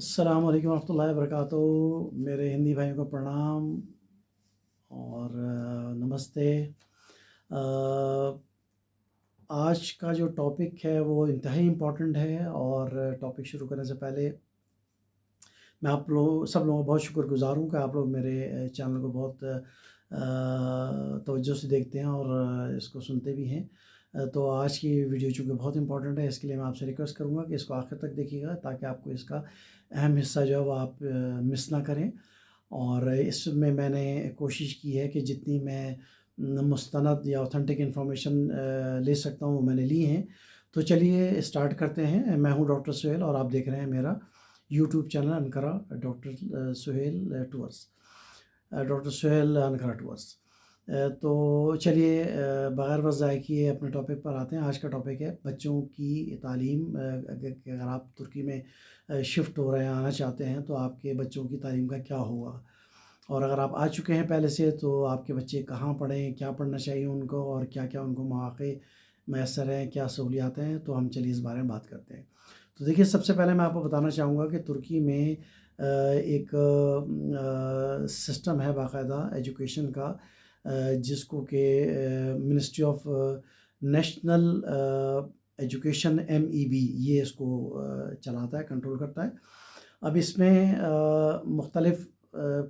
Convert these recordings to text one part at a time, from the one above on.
السلام علیکم ورحمۃ اللہ وبرکاتہ۔ میرے ہندی بھائیوں کو پرنام اور نمستے۔ آ، آج کا جو ٹاپک ہے وہ انتہائی امپورٹنٹ ہے، اور ٹاپک شروع کرنے سے پہلے میں آپ لوگ سب لوگوں کا بہت شکر گزار ہوں کہ آپ لوگ میرے چینل کو بہت توجہ سے دیکھتے ہیں اور اس کو سنتے بھی ہیں۔ تو آج کی ویڈیو چونکہ بہت امپورٹنٹ ہے، اس کے لیے میں آپ سے ریکویسٹ کروں گا کہ اس کو آخر تک دیکھیے گا، تاکہ آپ کو اس کا اہم حصہ جو ہے وہ آپ مس نہ کریں۔ اور اس میں نے کوشش کی ہے کہ جتنی میں مستند یا اوتھینٹک انفارمیشن لے سکتا ہوں وہ میں نے لی ہیں۔ تو چلیے اسٹارٹ کرتے ہیں۔ میں ہوں ڈاکٹر سہیل، اور آپ دیکھ رہے ہیں میرا YouTube channel Ankara doctor Suhail tours, doctor Suhail Ankara tours. تو چلیے بغیر وقت ضائع کیے اپنے ٹاپک پر آتے ہیں۔ آج کا ٹاپک ہے بچوں کی تعلیم۔ اگر آپ ترکی میں شفٹ ہو رہے ہیں، آنا چاہتے ہیں، تو آپ کے بچوں کی تعلیم کا کیا ہوگا، اور اگر آپ آ چکے ہیں پہلے سے تو آپ کے بچے کہاں پڑھیں، کیا پڑھنا چاہیے ان کو، اور کیا کیا ان کو مواقع میسر ہیں، کیا سہولیات ہیں۔ تو ہم چلیے اس بارے میں بات کرتے ہیں۔ تو دیکھیے، سب سے پہلے میں آپ کو بتانا چاہوں گا کہ ترکی میں ایک سسٹم ہے باقاعدہ ایجوکیشن کا، جس کو کہ ministry of national education MeB یہ اس کو چلاتا ہے، کنٹرول کرتا ہے۔ اب اس میں مختلف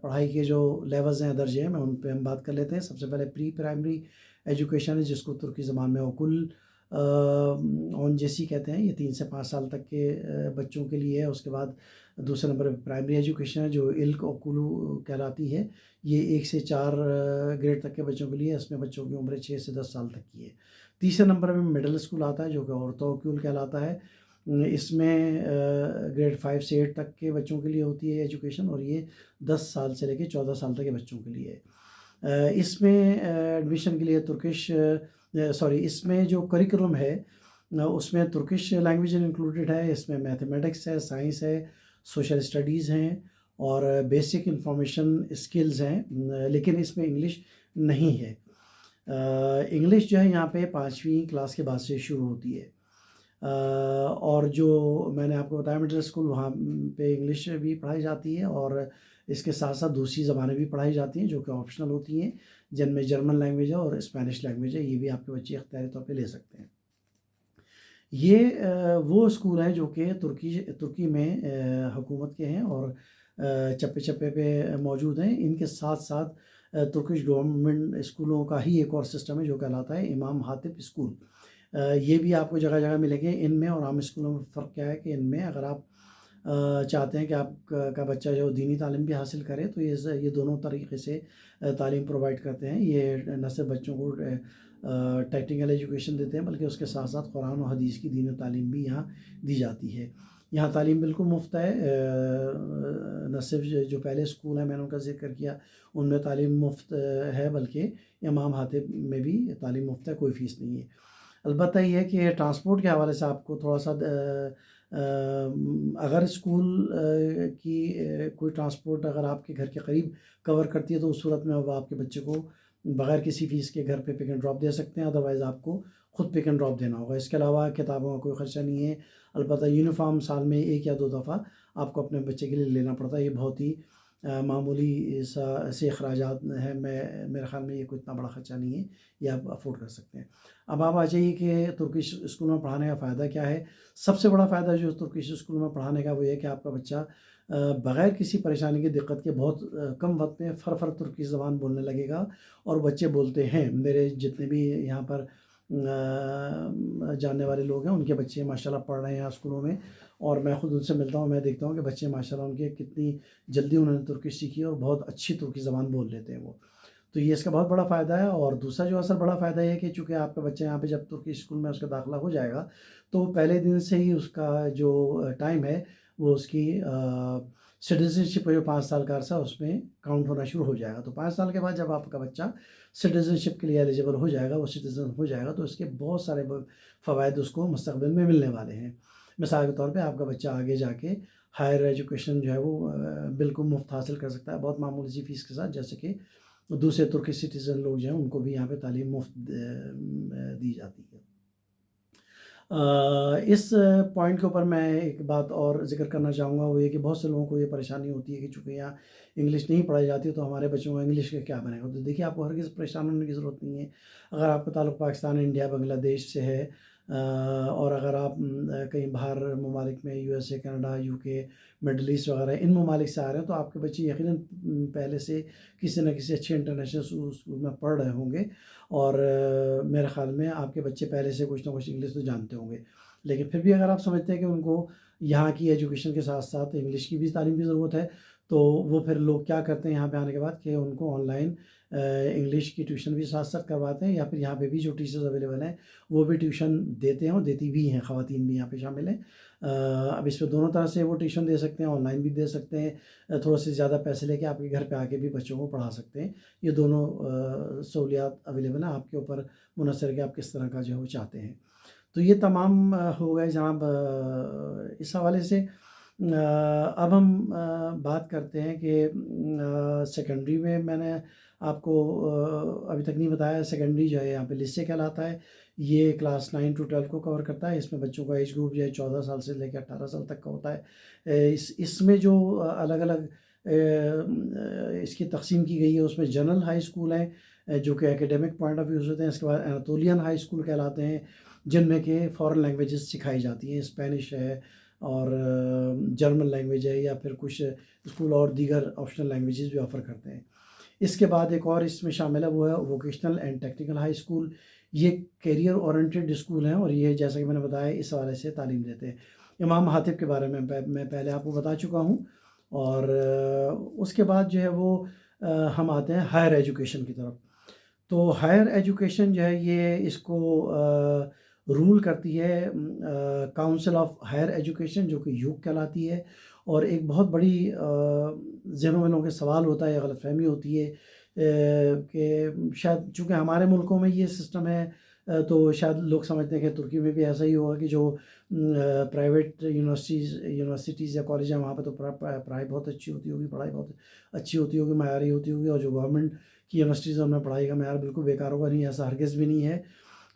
پڑھائی کے جو لیولز ہیں، درجے ہیں، میں ان پہ ہم بات کر لیتے ہیں۔ سب سے پہلے پری پرائمری ایجوکیشن ہے، جس کو ترکی زبان میں اوکل اون جیسی کہتے ہیں۔ یہ 3 سے 5 سال تک کے بچوں کے لیے ہے۔ اس کے بعد دوسرے نمبر پہ پرائمری ایجوکیشن ہے، جو الک اوکولو کہلاتی ہے۔ یہ 1 سے 4 گریڈ تک کے بچوں کے لیے ہے۔ اس میں بچوں کی عمر 6 سے 10 سال تک کی ہے۔ تیسرے نمبر میں مڈل اسکول آتا ہے، جو کہ اورتو اوکول کہلاتا ہے۔ اس میں گریڈ 5 سے 8 تک کے بچوں کے لیے ہوتی ہے ایجوکیشن، اور یہ 10 سال سے لے کے 14 سال تک کے بچوں کے لیے ہے۔ اس میں ایڈمیشن کے لیے اس میں جو کریکولم ہے اس میں ترکش لینگویج انکلوڈیڈ ہے۔ اس میں میتھمیٹکس ہے، سائنس ہے، سوشل اسٹڈیز ہیں، اور بیسک انفارمیشن اسکلز ہیں، لیکن اس میں انگلش نہیں ہے۔ انگلش جو ہے یہاں پہ 5ویں کلاس کے بعد سے شروع ہوتی ہے۔ اور جو میں نے آپ کو بتایا مڈل اسکول، وہاں پہ انگلش بھی پڑھائی جاتی ہے، اور اس کے ساتھ ساتھ دوسری زبانیں بھی پڑھائی جاتی ہیں جو کہ آپشنل ہوتی ہیں، جن میں جرمن لینگویج ہے اور اسپینش لینگویج ہے۔ یہ بھی آپ کے بچے اختیاری طور پہ لے سکتے ہیں۔ یہ وہ اسکول ہیں جو کہ ترکی میں حکومت کے ہیں، اور چپے چپے پہ موجود ہیں۔ ان کے ساتھ ساتھ ترکش گورنمنٹ اسکولوں کا ہی ایک اور سسٹم ہے جو کہلاتا ہے امام ہاتب اسکول۔ یہ بھی آپ کو جگہ جگہ ملیں گے۔ ان میں اور عام اسکولوں میں فرق کیا ہے کہ ان میں اگر آپ چاہتے ہیں کہ آپ کا بچہ جو دینی تعلیم بھی حاصل کرے، تو یہ دونوں طریقے سے تعلیم پرووائڈ کرتے ہیں۔ یہ نہ صرف بچوں کو ٹیکنیکل ایجوکیشن دیتے ہیں، بلکہ اس کے ساتھ ساتھ قرآن و حدیث کی دینی تعلیم بھی یہاں دی جاتی ہے۔ یہاں تعلیم بالکل مفت ہے۔ نہ صرف جو پہلے اسکول ہیں میں نے ان کا ذکر کیا، ان میں تعلیم مفت ہے، بلکہ امام ہاتب میں بھی تعلیم مفت ہے، کوئی فیس نہیں ہے۔ البتہ یہ ہے کہ ٹرانسپورٹ کے حوالے سے آپ کو تھوڑا سا اگر اسکول کی کوئی ٹرانسپورٹ اگر آپ کے گھر کے قریب کور کرتی ہے، تو اس صورت میں وہ آپ کے بچے کو بغیر کسی فیس کے گھر پہ پک اینڈ ڈراپ دے سکتے ہیں۔ ادروائز آپ کو خود پک اینڈ ڈراپ دینا ہوگا۔ اس کے علاوہ کتابوں کا کوئی خرچہ نہیں ہے۔ البتہ یونیفارم سال میں 1 یا 2 دفعہ آپ کو اپنے بچے کے لیے لینا پڑتا ہے۔ یہ بہت ہی معمولی سے اخراجات ہیں۔ میرے خیال میں یہ کوئی اتنا بڑا خرچہ نہیں ہے، یہ آپ افورڈ کر سکتے ہیں۔ اب آپ آ جائیے کہ ترکش اسکولوں میں پڑھانے کا فائدہ کیا ہے۔ سب سے بڑا فائدہ جو ترکش اسکولوں میں پڑھانے کا وہ یہ ہے کہ آپ کا بچہ بغیر کسی پریشانی کی دقت کے بہت کم وقت میں فر ترکی زبان بولنے لگے گا، اور بچے بولتے ہیں۔ میرے جتنے بھی یہاں پر جاننے والے لوگ ہیں، ان کے بچے ماشاءاللہ پڑھ رہے ہیں اسکولوں میں، اور میں خود ان سے ملتا ہوں، میں دیکھتا ہوں کہ بچے ماشاءاللہ ان کے کتنی جلدی انہوں نے ترکی سیکھی، اور بہت اچھی ترکی زبان بول لیتے ہیں وہ۔ تو یہ اس کا بہت بڑا فائدہ ہے۔ اور دوسرا جو اصل بڑا فائدہ یہ ہے کہ چونکہ آپ کا بچہ یہاں پہ جب ترکی اسکول میں اس کا داخلہ ہو جائے گا، تو پہلے دن سے ہی اس کا جو ٹائم ہے وہ اس کی سٹیزن شپ جو 5 سال کا عرصہ اس میں کاؤنٹ ہونا شروع ہو جائے گا۔ تو 5 سال کے بعد جب آپ کا بچہ سٹیزن شپ کے لیے ایلیجیبل ہو جائے گا، وہ سٹیزن ہو جائے گا، تو اس کے بہت سارے فوائد اس کو مستقبل میں ملنے والے ہیں۔ مثال کے طور پہ آپ کا بچہ آگے جا کے ہائر ایجوکیشن جو ہے وہ بالکل مفت حاصل کر سکتا ہے، بہت معمولی سی فیس کے ساتھ، جیسے کہ دوسرے ترکی سٹیزن لوگ جو ہیں ان کو بھی یہاں پہ تعلیم مفت دی جاتی ہے۔ اس پوائنٹ کے اوپر میں ایک بات اور ذکر کرنا چاہوں گا، وہ یہ کہ بہت سے لوگوں کو یہ پریشانی ہوتی ہے کہ چونکہ یہاں انگلش نہیں پڑھائی جاتی تو ہمارے بچوں کو انگلش کا کیا بنے گا. تو دیکھیے آپ کو ہرگز پریشان ہونے کی ضرورت نہیں ہے. اگر آپ کا تعلق پاکستان، انڈیا، بنگلہ دیش سے ہے، اور اگر آپ کہیں باہر ممالک میں U S A, Canada, you کے، مڈل ایسٹ وغیرہ ان ممالک سے آ رہے ہیں تو آپ کے بچے یقیناً پہلے سے کسی نہ کسی اچھے انٹرنیشنل اسکول میں پڑھ رہے ہوں گے، اور میرے خیال میں آپ کے بچے پہلے سے کچھ نہ کچھ انگلش تو جانتے ہوں گے. لیکن پھر بھی اگر آپ سمجھتے ہیں کہ ان کو یہاں کی ایجوکیشن کے ساتھ ساتھ انگلش کی بھی تعلیم کی ضرورت ہے، تو وہ پھر لوگ کیا کرتے ہیں یہاں پہ آنے کے بعد کہ ان کو آن لائن انگلش کی ٹیوشن بھی ساتھ ساتھ کرواتے ہیں، یا پھر یہاں پہ بھی جو ٹیچرز اویلیبل ہیں وہ بھی ٹیوشن دیتے ہیں اور دیتی بھی ہیں، خواتین بھی یہاں پہ شامل ہیں. اب اس پہ دونوں طرح سے وہ ٹیوشن دے سکتے ہیں، آن لائن بھی دے سکتے ہیں، تھوڑا سے زیادہ پیسے لے کے آپ کے گھر پہ آ کے بھی بچوں کو پڑھا سکتے ہیں. یہ دونوں سہولیات اویلیبل ہیں، آپ کے اوپر منحصر ہے کہ آپ کس طرح کا جو ہے وہ چاہتے ہیں. تو یہ تمام ہو گئے جناب اس حوالے سے. اب ہم بات کرتے ہیں کہ سیکنڈری میں نے آپ کو ابھی تک نہیں بتایا. سیکنڈری جو ہے یہاں پہ لسے کہلاتا ہے. یہ کلاس 9 to 12 کو کور کرتا ہے. اس میں بچوں کا ایج گروپ جو ہے 14 سال سے لے کے 18 سال تک کا ہوتا ہے. اس میں جو الگ الگ اس کی تقسیم کی گئی ہے، اس میں جنرل ہائی اسکول ہیں جو کہ اکیڈمک پوائنٹ آف ویو سے ہوتے ہیں. اس کے بعد اناتولین ہائی اسکول کہلاتے ہیں جن میں کہ فارن لینگویجز سکھائی جاتی ہیں، اسپینش ہے اور جرمن لینگویج ہے، یا پھر کچھ اسکول اور دیگر آپشنل لینگویجز بھی آفر کرتے ہیں. اس کے بعد ایک اور اس میں شامل ہے، وہ ہے vocational and technical high school. یہ کیریئر اورینٹیڈ اسکول ہیں اور یہ جیسا کہ میں نے بتایا اس حوالے سے تعلیم دیتے ہیں. امام حاطب کے بارے میں پہلے آپ کو بتا چکا ہوں. اور اس کے بعد جو ہے وہ ہم آتے ہیں ہائر ایجوکیشن کی طرف. تو ہائر ایجوکیشن جو ہے یہ اس کو رول کرتی ہے کاؤنسل آف ہائر ایجوکیشن جو کہ یوگ کہلاتی ہے. اور ایک بہت بڑی ذہنوں میں لوگوں کے سوال ہوتا ہے، غلط فہمی ہوتی ہے کہ شاید چونکہ ہمارے ملکوں میں یہ سسٹم ہے تو شاید لوگ سمجھتے ہیں کہ ترکی میں بھی ایسا ہی ہوگا کہ جو پرائیویٹ یونیورسٹیز یا کالج ہیں وہاں پہ تو پڑھائی بہت اچھی ہوتی ہوگی، پڑھائی بہت اچھی ہوتی ہوگی، معیاری ہوتی ہوگی، اور جو گورنمنٹ کی یونیورسٹیز ہیں ان میں پڑھائی کا معیار بالکل بیکار ہوگا. نہیں، ایسا ہرگز بھی نہیں ہے.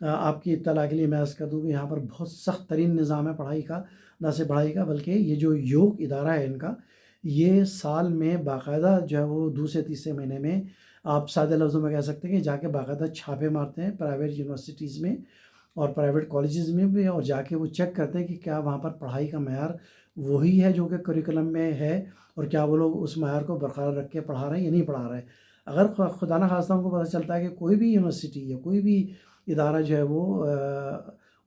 آپ کی اطلاع کے لیے میں عرض کر دوں کہ یہاں پر بہت سخت ترین نظام ہے پڑھائی کا. نہ صرف پڑھائی کا بلکہ یہ جو یوگ ادارہ ہے ان کا، یہ سال میں باقاعدہ جو ہے وہ دوسرے تیسرے مہینے میں آپ سادہ لفظوں میں کہہ سکتے ہیں کہ جا کے باقاعدہ چھاپے مارتے ہیں پرائیویٹ یونیورسٹیز میں اور پرائیویٹ کالجز میں بھی، اور جا کے وہ چیک کرتے ہیں کہ کیا وہاں پر پڑھائی کا معیار وہی ہے جو کہ کریکولم میں ہے، اور کیا وہ لوگ اس معیار کو برقرار رکھ کے پڑھا رہے ہیں یا نہیں پڑھا رہے. اگر خدا نہ خواستہ ان کو پتہ چلتا ہے کہ کوئی بھی یونیورسٹی یا کوئی بھی ادارہ جو ہے وہ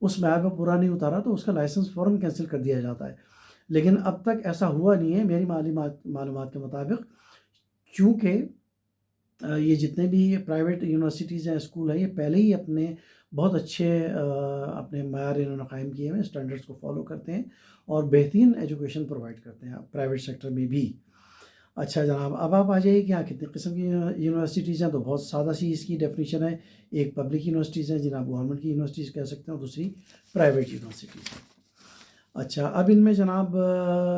اس معیار پہ پورا نہیں اتارا تو اس کا لائسنس فوراً کینسل کر دیا جاتا ہے. لیکن اب تک ایسا ہوا نہیں ہے میری معلومات کے مطابق، چونکہ یہ جتنے بھی پرائیویٹ یونیورسٹیز ہیں، اسکول ہیں، یہ پہلے ہی اپنے بہت اچھے اپنے معیار انہوں نے قائم کیے ہوئے، اسٹینڈرڈس کو فالو کرتے ہیں اور بہترین ایجوکیشن پرووائڈ کرتے ہیں پرائیویٹ سیکٹر میں بھی. اچھا جناب، اب آپ آ جائیے کہ یہاں کتنے قسم کی یونیورسٹیز ہیں. تو بہت سادہ سی اس کی ڈیفینیشن ہے. ایک پبلک یونیورسٹیز ہیں جنہیں آپ گورنمنٹ کی یونیورسٹیز کہہ سکتے ہیں، اور دوسری پرائیویٹ یونیورسٹیز ہیں. اچھا، اب ان میں جناب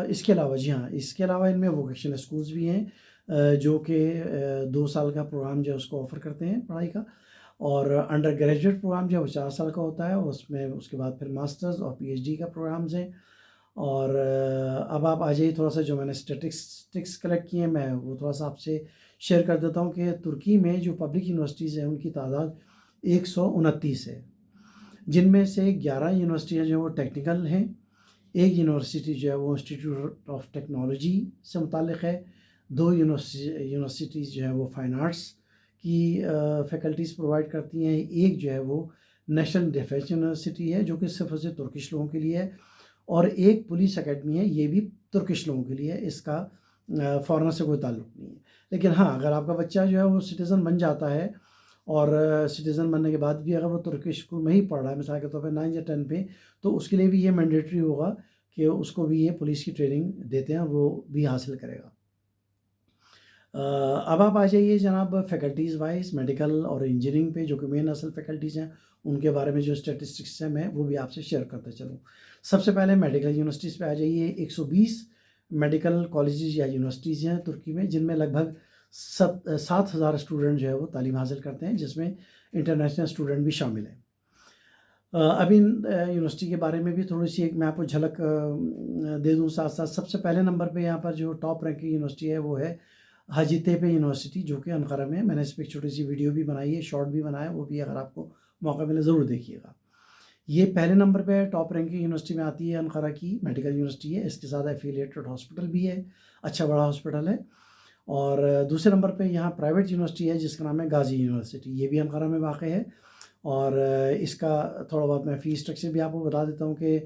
اس کے علاوہ، جی ہاں، اس کے علاوہ ان میں ووکیشنل اسکولز بھی ہیں جو کہ 2 سال کا پروگرام جو ہے اس کو آفر کرتے ہیں پڑھائی کا. اور انڈر گریجویٹ پروگرام جو ہے وہ 4 سال کا ہوتا ہے، اس میں اس کے بعد پھر ماسٹرز اور پی ایچ ڈی کا پروگرامز ہیں. اور اب آپ آ جائیے، تھوڑا سا جو میں نے اسٹیٹسٹکس کلیکٹ کیے ہیں میں وہ تھوڑا سا آپ سے شیئر کر دیتا ہوں کہ ترکی میں جو پبلک یونیورسٹیز ہیں ان کی تعداد 129 ہے، جن میں سے 11 یونیورسٹیاں جو ہیں وہ ٹیکنیکل ہیں. ایک یونیورسٹی جو ہے وہ انسٹیٹیوٹ آف ٹیکنالوجی سے متعلق ہے. 2 یونیورسٹیز جو ہیں وہ فائن آرٹس کی فیکلٹیز پرووائڈ کرتی ہیں. ایک جو ہے وہ نیشنل ڈیفینس یونیورسٹی ہے جو کہ صرف اور صرف ترکش لوگوں کے لیے ہے. اور ایک پولیس اکیڈمی ہے، یہ بھی ترکش لوگوں کے لیے ہے، اس کا فارنر سے کوئی تعلق نہیں ہے. لیکن ہاں، اگر آپ کا بچہ جو ہے وہ سٹیزن بن جاتا ہے، اور سٹیزن بننے کے بعد بھی اگر وہ ترکش اسکول میں ہی پڑھ رہا ہے، مثال کے طور پہ 9 یا 10 پہ، تو اس کے لیے بھی یہ مینڈیٹری ہوگا کہ اس کو بھی یہ پولیس کی ٹریننگ دیتے ہیں، وہ بھی حاصل کرے گا. اب آپ آ جائیے جناب فیکلٹیز وائز میڈیکل اور انجینئرنگ پہ، جو کہ مین اصل فیکلٹیز ہیں ان کے بارے میں جو اسٹیٹسٹکس ہیں میں وہ بھی آپ سے شیئر کرتے چلوں. سب سے پہلے میڈیکل یونیورسٹیز پہ آ جائیے. 120 میڈیکل کالجز یا یونیورسٹیز ہیں ترکی میں، جن میں لگ بھگ 7,000 اسٹوڈنٹ جو ہے وہ تعلیم حاصل کرتے ہیں، جس میں انٹرنیشنل اسٹوڈنٹ بھی شامل ہیں. اب ان یونیورسٹی کے بارے میں بھی تھوڑی سی ایک میں آپ کو جھلک دے دوں ساتھ ساتھ. سب سے پہلے نمبر پہ یہاں پر جو ٹاپ رینکنگ یونیورسٹی ہے وہ ہے حاجی طیفہ یونیورسٹی جو کہ انقرہ میں ہے. میں نے اس پہ ایک چھوٹی سی ویڈیو بھی بنائی ہے, شارٹ بھی بنایا ہے, وہ بھی اگر آپ کو موقع ملے ضرور دیکھیے گا. یہ پہلے نمبر پہ ٹاپ رینکنگ یونیورسٹی میں آتی ہے. انقرہ کی میڈیکل یونیورسٹی ہے, اس کے ساتھ ایفیلیٹڈ ہاسپٹل بھی ہے, اچھا بڑا ہاسپٹل ہے. اور دوسرے نمبر پہ یہاں پرائیویٹ یونیورسٹی ہے جس کا نام ہے غازی یونیورسٹی, یہ بھی انقرہ میں واقع ہے. اور اس کا تھوڑا بہت میں فیس اسٹرکچر بھی آپ کو بتا دیتا ہوں کہ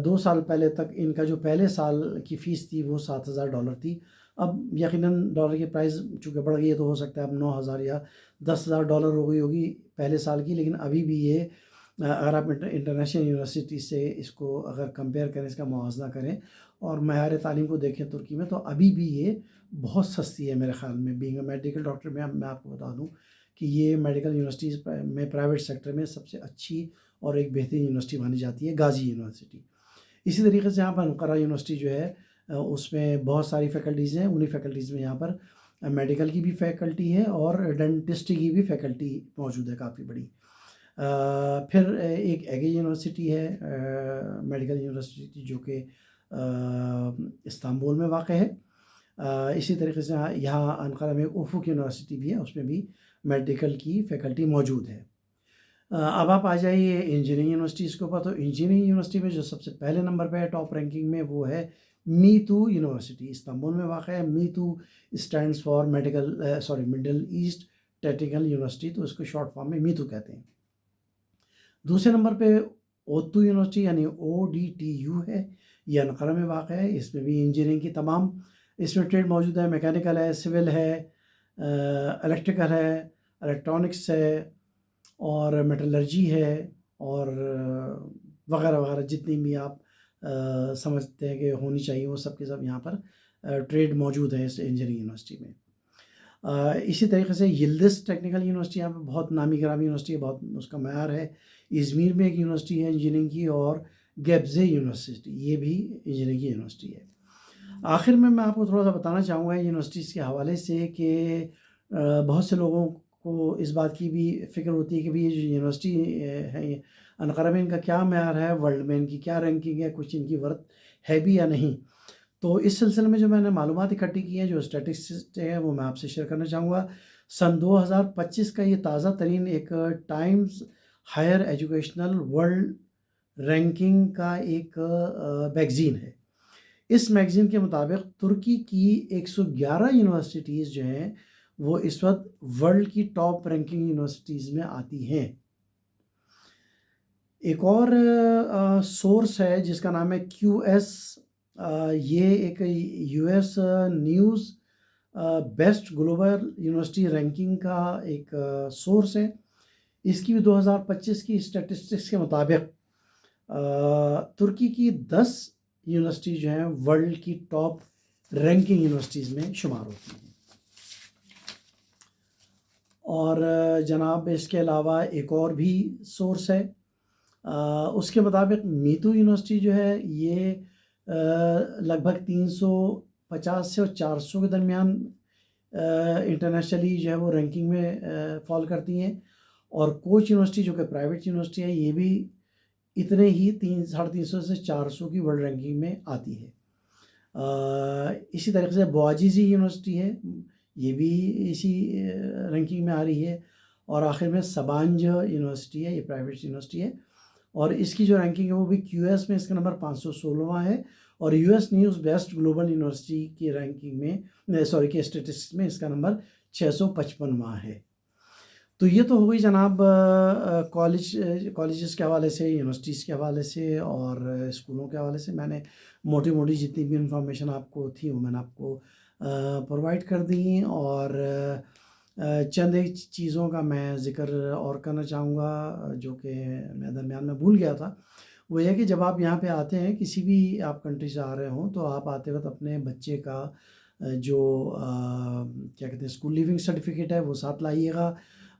2 سال پہلے تک ان کا جو پہلے سال کی فیس تھی وہ $7,000 تھی. اب یقیناً ڈالر کی پرائز چونکہ بڑھ گئی ہے تو ہو سکتا ہے اب 9,000 یا $10,000 ہو گئی ہوگی پہلے سال کی. لیکن ابھی بھی یہ اگر آپ انٹرنیشنل یونیورسٹی سے اس کو اگر کمپیئر کریں, اس کا موازنہ کریں اور معیار تعلیم کو دیکھیں ترکی میں, تو ابھی بھی یہ بہت سستی ہے میرے خیال میں. بینگ اے میڈیکل ڈاکٹر میں آپ کو بتا دوں کہ یہ میڈیکل یونیورسٹیز میں پرائیویٹ سیکٹر میں سب سے اچھی اور ایک بہترین یونیورسٹی مانی جاتی ہے غازی یونیورسٹی. اسی طریقے سے یہاں پر انقرہ یونیورسٹی جو ہے اس میں بہت ساری فیکلٹیز ہیں. انہی فیکلٹیز میں یہاں پر میڈیکل کی بھی فیکلٹی ہے اور ڈینٹسٹری کی بھی فیکلٹی موجود ہے کافی بڑی. پھر ایک ایگے یونیورسٹی ہے میڈیکل یونیورسٹی جو کہ استنبول میں واقع ہے. اسی طریقے سے یہاں انقرہ میں افق یونیورسٹی بھی ہے, اس میں بھی میڈیکل کی فیکلٹی موجود ہے. اب آپ آ جائیے انجینئرنگ یونیورسٹیز کے اوپر. تو انجینئرنگ یونیورسٹی میں جو سب سے پہلے نمبر پہ ہے ٹاپ رینکنگ میں وہ ہے میتو یونیورسٹی, استنبول میں واقع ہے. METU stands for Middle East Technical University, تو اس کو شارٹ فارم میں میتو کہتے ہیں. دوسرے نمبر پہ اوتو یونیورسٹی یعنی ODTU ہے, یہ انقرہ میں واقع ہے. اس میں بھی انجینئرنگ کی تمام اس میں ٹریڈ موجود ہے, میکینیکل ہے, سول ہے, الیکٹریکل ہے, الیکٹرانکس ہے اور میٹلرجی ہے اور وغیرہ وغیرہ جتنی بھی آپ سمجھتے ہیں کہ ہونی چاہیے وہ سب کے سب یہاں پر ٹریڈ موجود ہے اس انجینئرنگ یونیورسٹی میں. اسی طریقے سے یلدز ٹیکنیکل یونیورسٹی یہاں پہ بہت نامی گرامی یونیورسٹی ہے, بہت اس کا معیار ہے. ازمیر میں ایک یونیورسٹی ہے انجینئرنگ کی, اور گیبزے یونیورسٹی یہ بھی انجینئرنگ کی یونیورسٹی ہے. آخر میں آپ کو تھوڑا سا بتانا چاہوں گا یونیورسٹیز کے حوالے سے کہ بہت سے لوگوں کو اس بات کی بھی فکر ہوتی ہے کہ بھی یہ جو یونیورسٹی ہے انقرہ میں ان کا کیا معیار ہے, ورلڈ میں ان کی کیا رینکنگ ہے, کچھ ان کی ورتھ ہے بھی یا نہیں. تو اس سلسلے میں جو میں نے معلومات اکٹھی کی ہیں, جو اسٹیٹسٹکس ہیں, وہ میں آپ سے شیئر کرنا چاہوں گا. سن 2025 کا یہ تازہ ترین ایک Times Higher educational world ranking کا ایک میگزین ہے. اس میگزین کے مطابق ترکی کی 111 یونیورسٹیز جو ہیں وہ اس وقت ورلڈ کی ٹاپ رینکنگ یونیورسٹیز میں آتی ہیں. ایک اور سورس ہے جس کا نام ہے QS, یہ ایک US news best global university ranking کا ایک سورس ہے. اس کی بھی 2025 کی اسٹیٹسٹکس کے مطابق ترکی کی 10 یونیورسٹی جو ہیں ورلڈ کی ٹاپ رینکنگ یونیورسٹیز میں شمار ہوتی ہیں. اور جناب اس کے علاوہ ایک اور بھی سورس ہے, اس کے مطابق میتو یونیورسٹی جو ہے یہ لگ بھگ 350 سے 400 کے درمیان انٹرنیشنلی جو ہے وہ رینکنگ میں فال کرتی ہیں. اور کوچ یونیورسٹی جو کہ پرائیویٹ یونیورسٹی ہے یہ بھی اتنے ہی 350 سے 400 کی ورلڈ رینکنگ میں آتی ہے. اسی طریقے سے بواجیزی یونیورسٹی ہے, یہ بھی اسی رینکنگ میں آ رہی ہے. اور آخر میں سبانج یونیورسٹی ہے, یہ پرائیویٹ یونیورسٹی ہے اور اس کی جو رینکنگ ہے وہ بھی QS میں اس کا نمبر 516واں ہے. اور US news best global university کی رینکنگ میں کے اسٹیٹسٹکس میں اس کا نمبر 655واں ہے. تو یہ تو ہو گئی جناب کالجز کے حوالے سے, یونیورسٹیز کے حوالے سے اور اسکولوں کے حوالے سے. میں نے موٹی موٹی جتنی بھی انفارمیشن آپ کو تھی وہ میں نے آپ کو پرووائڈ کر دی. اور چند ایک چیزوں کا میں ذکر اور کرنا چاہوں گا جو کہ میں درمیان میں بھول گیا تھا. وہ یہ کہ جب آپ یہاں پہ آتے ہیں, کسی بھی آپ کنٹری سے آ رہے ہوں, تو آپ آتے وقت اپنے بچے کا جو کیا کہتے ہیں اسکول لیونگ سرٹیفکیٹ ہے وہ ساتھ لائیے گا.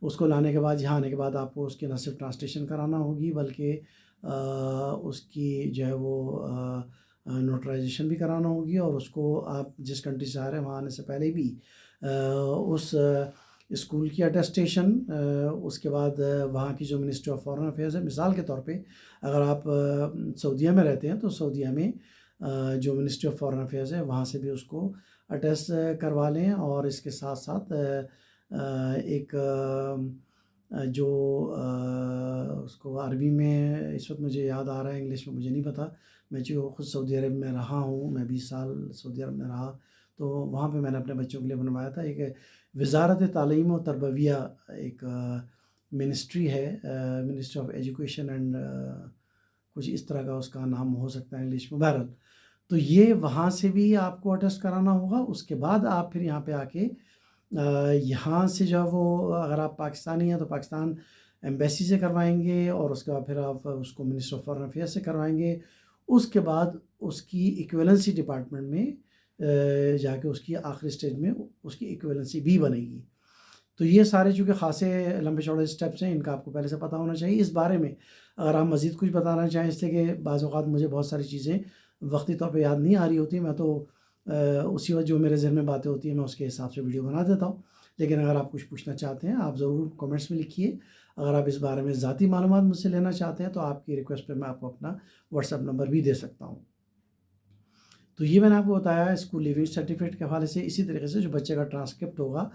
اس کو لانے کے بعد یہاں آنے کے بعد آپ کو اس کی نہ صرف ٹرانسلیشن کرانا ہوگی بلکہ اس کی جو ہے وہ نوٹرائزیشن بھی کرانا ہوگی. اور اس کو آپ جس کنٹری سے آ رہے ہیں وہاں آنے سے پہلے بھی اس اسکول کی اٹیسٹیشن، اس کے بعد وہاں کی جو منسٹری آف فارن افیئرز ہے، مثال کے طور پہ اگر آپ سعودیہ میں رہتے ہیں تو سعودیہ میں جو منسٹری آف فارن افیئرز ہے وہاں سے بھی اس کو اٹیسٹ کروا لیں، اور اس کے ساتھ ساتھ ایک جو اس کو عربی میں اس وقت مجھے یاد آ رہا ہے، انگلش میں مجھے نہیں پتہ، میں جو خود سعودی عرب میں رہا ہوں، میں 20 سال سعودی عرب میں رہا، تو وہاں پہ میں نے اپنے بچوں کے لیے بنوایا تھا ایک وزارت تعلیم و تربویہ، ایک منسٹری ہے، منسٹری آف ایجوکیشن اینڈ کچھ اس طرح کا اس کا نام ہو سکتا ہے انگلش میں، بہرحال تو یہ وہاں سے بھی آپ کو اٹیسٹ کرانا ہوگا۔ اس کے بعد آپ پھر یہاں پہ آ کے یہاں سے جو وہ اگر آپ پاکستانی ہیں تو پاکستان ایمبیسی سے کروائیں گے، اور اس کے بعد پھر آپ اس کو منسٹر آف فارن افیئر سے کروائیں گے، اس کے بعد اس کی ایکویلنسی ڈپارٹمنٹ میں جا کے اس کی آخری سٹیج میں اس کی ایکویلنسی بھی بنے گی۔ تو یہ سارے چونکہ خاصے لمبے چوڑے سٹیپس ہیں، ان کا آپ کو پہلے سے پتہ ہونا چاہیے۔ اس بارے میں اگر آپ مزید کچھ بتانا چاہیں، اس لیے کہ بعض اوقات مجھے بہت ساری چیزیں وقتی طور پہ یاد نہیں آ رہی ہوتی، میں تو اسی وقت جو میرے ذہن میں باتیں ہوتی ہیں میں اس کے حساب سے ویڈیو بنا دیتا ہوں، لیکن اگر آپ کچھ پوچھنا چاہتے ہیں آپ ضرور کمنٹس میں لکھیے۔ اگر آپ اس بارے میں ذاتی معلومات مجھ سے لینا چاہتے ہیں تو آپ کی ریکویسٹ پہ میں آپ کو اپنا واٹس ایپ نمبر بھی دے سکتا ہوں۔ تو یہ میں نے آپ کو بتایا اسکول لیونگ سرٹیفکیٹ کے حوالے سے۔ اسی طریقے سے جو بچے کا ٹرانسکرپٹ ہوگا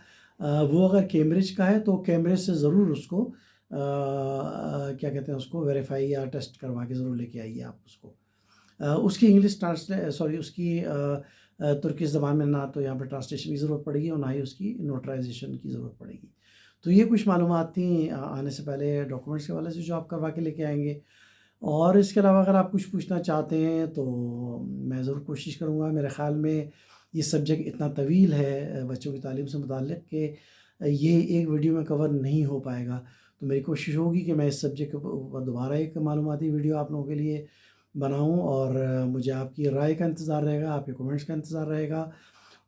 وہ اگر کیمبرج کا ہے تو کیمبرج سے ضرور اس کو کیا کہتے ہیں اس کو ویریفائی یا ٹیسٹ کروا کے ضرور لے کے آئیے آپ اس کو۔ اس کی انگلش اس کی ترکی زبان میں نہ تو یہاں پہ ٹرانسلیشن کی ضرورت پڑے گی اور نہ ہی اس کی نوٹرائزیشن کی ضرورت پڑے گی۔ تو یہ کچھ معلومات تھیں آنے سے پہلے ڈاکومنٹس کے حوالے سے جو آپ کروا کے لے کے آئیں گے، اور اس کے علاوہ اگر آپ کچھ پوچھنا چاہتے ہیں تو میں ضرور کوشش کروں گا۔ میرے خیال میں یہ سبجیکٹ اتنا طویل ہے بچوں کی تعلیم سے متعلق کہ یہ ایک ویڈیو میں کور نہیں ہو پائے گا، تو میری کوشش ہوگی کہ میں اس سبجیکٹ کے اوپر دوبارہ ایک معلوماتی ویڈیو آپ لوگوں کے لیے بناؤں، اور مجھے آپ کی رائے کا انتظار رہے گا، آپ کے کمنٹس کا انتظار رہے گا۔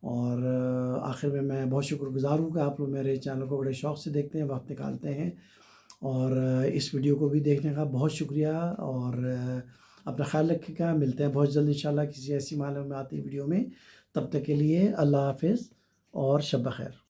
اور آخر میں بہت شکر گزار ہوں کہ آپ لوگ میرے چینل کو بڑے شوق سے دیکھتے ہیں، وقت نکالتے ہیں، اور اس ویڈیو کو بھی دیکھنے کا بہت شکریہ، اور اپنا خیال رکھیے گا۔ ملتے ہیں بہت جلد انشاءاللہ کسی ایسی معلوماتی ویڈیو میں، تب تک کے لیے اللہ حافظ اور شب بخیر۔